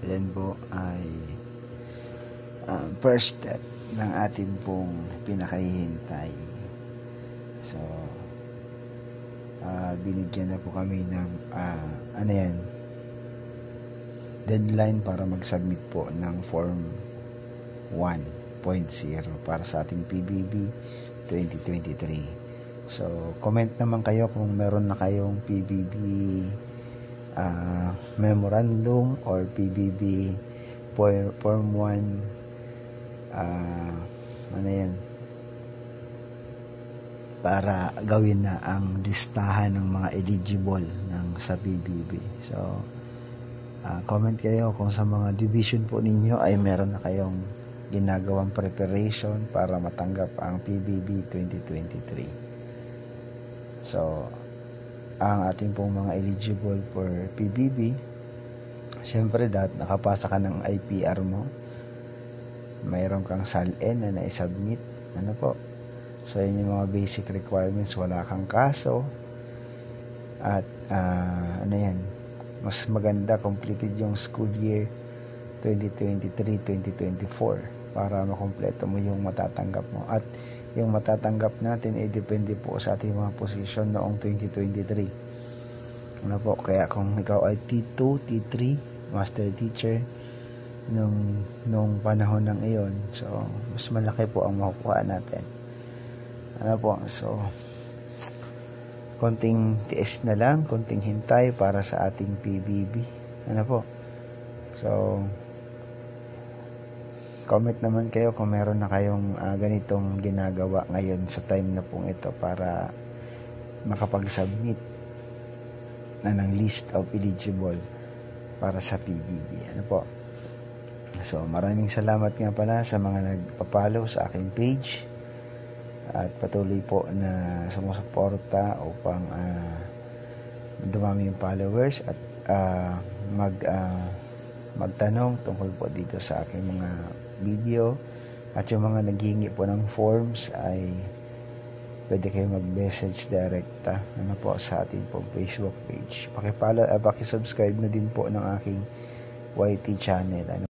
Yan po ay first step ng ating pong pinakahihintay. So, binigyan na po kami ng deadline para mag-submit po ng Form 1.0 para sa ating PBB 2023. So, comment naman kayo kung meron na kayong PBB memorandum or PBB Form 1 para gawin na ang listahan ng mga eligible sa PBB. So, comment kayo kung sa mga division po ninyo ay meron na kayong ginagawang preparation para matanggap ang PBB 2023. So, ang ating pong mga eligible for PBB, syempre nakapasa ka ng IPR mo, mayroon kang SALN na na-submit, so yun yung mga basic requirements, wala kang kaso, at mas maganda completed yung school year 2023-2024 para makompleto mo yung matatanggap mo. At yung matatanggap natin ay depende po sa ating mga posisyon noong 2023. Kaya kung ikaw ay T2, T3, master teacher nung panahon ng iyon, so mas malaki po ang makukuha natin. So konting tiis na lang, konting hintay para sa ating PBB. So comment naman kayo kung meron na kayong ganitong ginagawa ngayon sa time na pong ito para makapag-submit na ng list of eligible para sa PBB. So maraming salamat nga pala sa mga nagpa-follow sa aking page at patuloy po na sumusuporta upang dumami yung followers at magtanong tungkol po dito sa aking mga video. At yung mga naghihingi po ng forms ay pwede kayo mag-message direkta sa ating pong Facebook page. Paki-follow, paki-subscribe na din po ng aking YT channel.